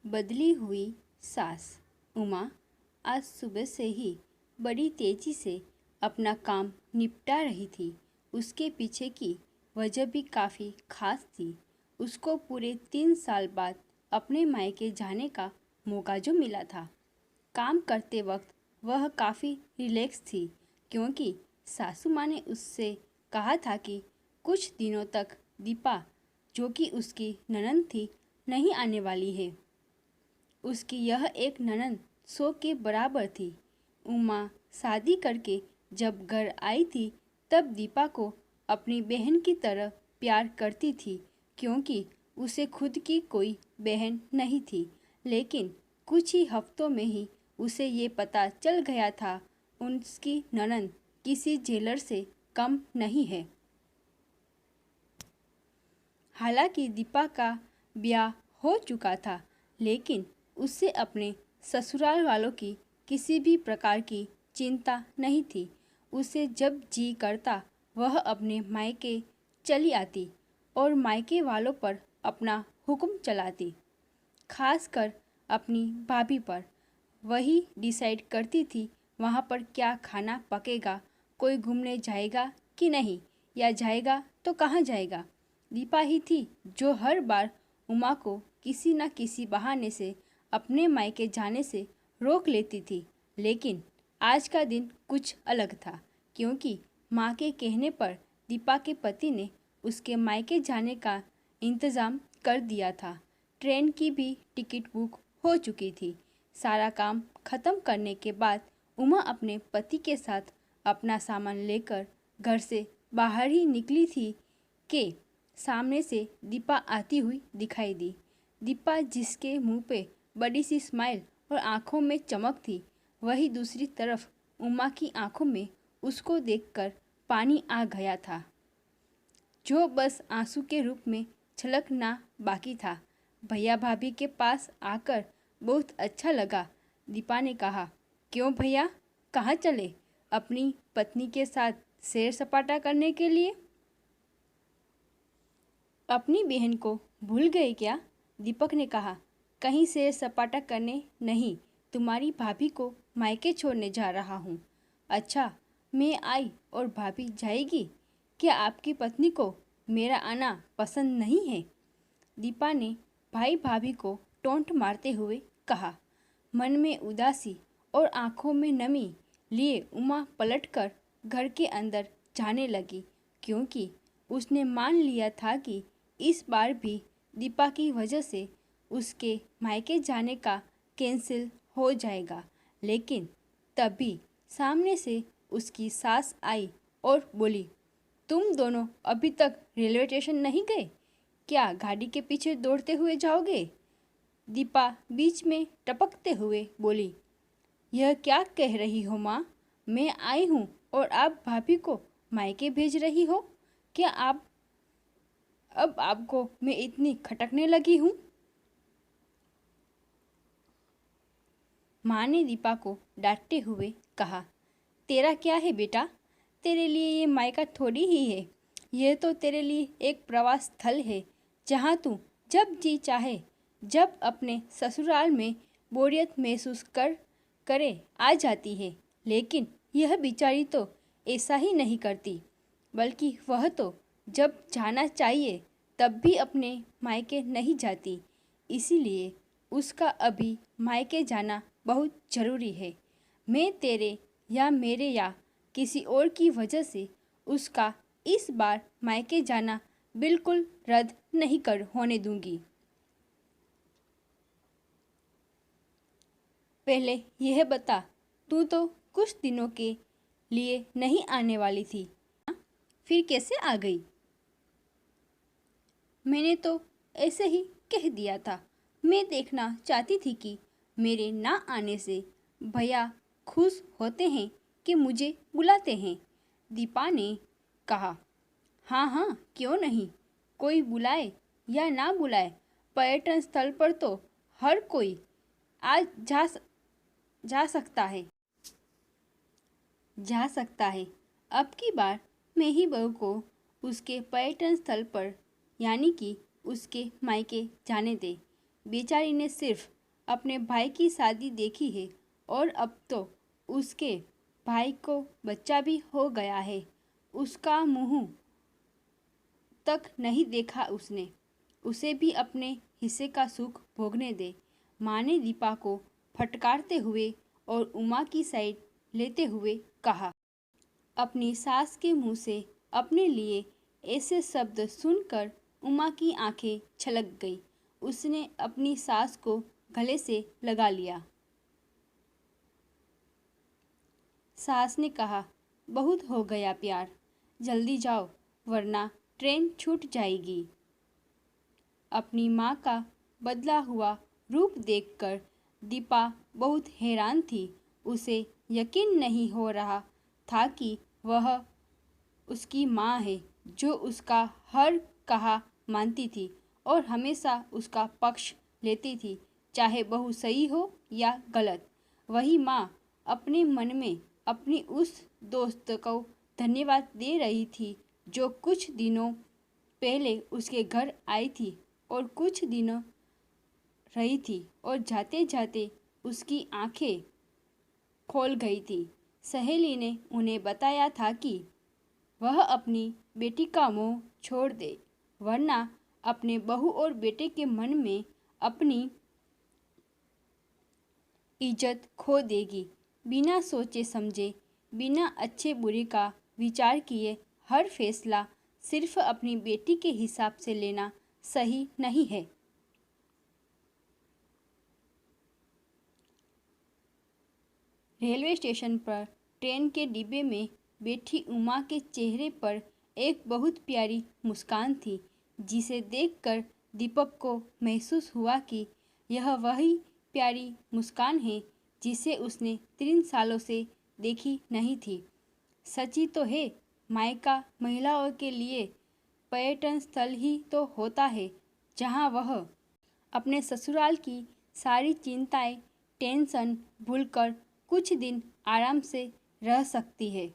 बदली हुई सास। उमा आज सुबह से ही बड़ी तेजी से अपना काम निपटा रही थी। उसके पीछे की वजह भी काफ़ी खास थी। उसको पूरे 3 साल बाद अपने मायके जाने का मौका जो मिला था। काम करते वक्त वह काफ़ी रिलैक्स थी क्योंकि सासू माँ ने उससे कहा था कि कुछ दिनों तक दीपा, जो कि उसकी ननंद थी, नहीं आने वाली है। उसकी यह एक ननंद 100 के बराबर थी। उमा शादी करके जब घर आई थी तब दीपा को अपनी बहन की तरह प्यार करती थी क्योंकि उसे खुद की कोई बहन नहीं थी। लेकिन कुछ ही हफ्तों में ही उसे ये पता चल गया था उसकी ननंद किसी जेलर से कम नहीं है। हालांकि दीपा का ब्याह हो चुका था लेकिन उससे अपने ससुराल वालों की किसी भी प्रकार की चिंता नहीं थी। उसे जब जी करता वह अपने मायके चली आती और मायके वालों पर अपना हुक्म चलाती, खासकर अपनी भाभी पर। वही डिसाइड करती थी वहाँ पर क्या खाना पकेगा, कोई घूमने जाएगा कि नहीं, या जाएगा तो कहाँ जाएगा। दीपा ही थी जो हर बार उमा को किसी न किसी बहाने से अपने मायके जाने से रोक लेती थी। लेकिन आज का दिन कुछ अलग था क्योंकि माँ के कहने पर दीपा के पति ने उसके मायके जाने का इंतज़ाम कर दिया था। ट्रेन की भी टिकट बुक हो चुकी थी। सारा काम खत्म करने के बाद उमा अपने पति के साथ अपना सामान लेकर घर से बाहर ही निकली थी कि सामने से दीपा आती हुई दिखाई दी। दीपा, जिसके मुंह पे बड़ी सी स्माइल और आंखों में चमक थी, वही दूसरी तरफ उमा की आंखों में उसको देखकर पानी आ गया था, जो बस आंसू के रूप में छलकना बाकी था। भैया भाभी के पास आकर बहुत अच्छा लगा, दीपा ने कहा। क्यों भैया, कहाँ चले? अपनी पत्नी के साथ सैर सपाटा करने के लिए? अपनी बहन को भूल गए क्या? दीपक ने कहा। कहीं सैर सपाटा करने नहीं, तुम्हारी भाभी को मायके छोड़ने जा रहा हूँ। अच्छा, मैं आई और भाभी जाएगी? क्या आपकी पत्नी को मेरा आना पसंद नहीं है? दीपा ने भाई भाभी को टोंट मारते हुए कहा। मन में उदासी और आंखों में नमी लिए उमा पलटकर घर के अंदर जाने लगी क्योंकि उसने मान लिया था कि इस बार भी दीपा की वजह से उसके मायके जाने का कैंसिल हो जाएगा। लेकिन तभी सामने से उसकी सास आई और बोली, तुम दोनों अभी तक रेलवे स्टेशन नहीं गए? क्या गाड़ी के पीछे दौड़ते हुए जाओगे? दीपा बीच में टपकते हुए बोली, यह क्या कह रही हो माँ? मैं आई हूँ और आप भाभी को मायके भेज रही हो? क्या अब आपको मैं इतनी खटकने लगी हूँ? माँ ने दीपा को डांटते हुए कहा। तेरा क्या है बेटा? तेरे लिए ये मायका थोड़ी ही है। यह तो तेरे लिए एक प्रवास स्थल है जहाँ तू जब जी चाहे, जब अपने ससुराल में बोरियत महसूस करे आ जाती है। लेकिन यह बेचारी तो ऐसा ही नहीं करती, बल्कि वह तो जब जाना चाहिए तब भी अपने मायके नहीं जाती। इसीलिए उसका अभी मायके जाना बहुत ज़रूरी है। मैं तेरे या मेरे या किसी और की वजह से उसका इस बार मायके जाना बिल्कुल रद्द नहीं कर होने दूंगी। पहले यह बता, तू तो कुछ दिनों के लिए नहीं आने वाली थी, फिर कैसे आ गई? मैंने तो ऐसे ही कह दिया था। मैं देखना चाहती थी कि मेरे ना आने से भैया खुश होते हैं कि मुझे बुलाते हैं, दीपा ने कहा। हाँ हाँ, क्यों नहीं, कोई बुलाए या ना बुलाए, पर्यटन स्थल पर तो हर कोई आज जा सकता है। अब की बार मैं ही बहू को उसके पर्यटन स्थल पर यानी कि उसके मायके जाने दे। बेचारी ने सिर्फ अपने भाई की शादी देखी है और अब तो उसके भाई को बच्चा भी हो गया है। उसका मुंह तक नहीं देखा उसने। उसे भी अपने हिस्से का सुख भोगने दे। माँ ने दीपा को फटकारते हुए और उमा की साइड लेते हुए कहा। अपनी सास के मुंह से अपने लिए ऐसे शब्द सुनकर उमा की आंखें छलक गई। उसने अपनी सास को गले से लगा लिया। सास ने कहा, बहुत हो गया प्यार, जल्दी जाओ वरना ट्रेन छूट जाएगी। अपनी माँ का बदला हुआ रूप देखकर दीपा बहुत हैरान थी। उसे यकीन नहीं हो रहा था कि वह उसकी माँ है, जो उसका हर कहा मानती थी और हमेशा उसका पक्ष लेती थी, चाहे बहू सही हो या गलत। वही माँ अपने मन में अपनी उस दोस्त को धन्यवाद दे रही थी जो कुछ दिनों पहले उसके घर आई थी और कुछ दिनों रही थी और जाते जाते उसकी आंखें खोल गई थी। सहेली ने उन्हें बताया था कि वह अपनी बेटी का मोह छोड़ दे, वरना अपने बहू और बेटे के मन में अपनी इज्जत खो देगी। बिना सोचे समझे, बिना अच्छे बुरे का विचार किए हर फैसला सिर्फ अपनी बेटी के हिसाब से लेना सही नहीं है। रेलवे स्टेशन पर ट्रेन के डिब्बे में बैठी उमा के चेहरे पर एक बहुत प्यारी मुस्कान थी, जिसे देखकर दीपक को महसूस हुआ कि यह वही प्यारी मुस्कान है जिसे उसने 3 सालों से देखी नहीं थी। सच ही तो है, मायका महिलाओं के लिए पर्यटन स्थल ही तो होता है, जहां वह अपने ससुराल की सारी चिंताएं, टेंशन भूलकर कुछ दिन आराम से रह सकती है।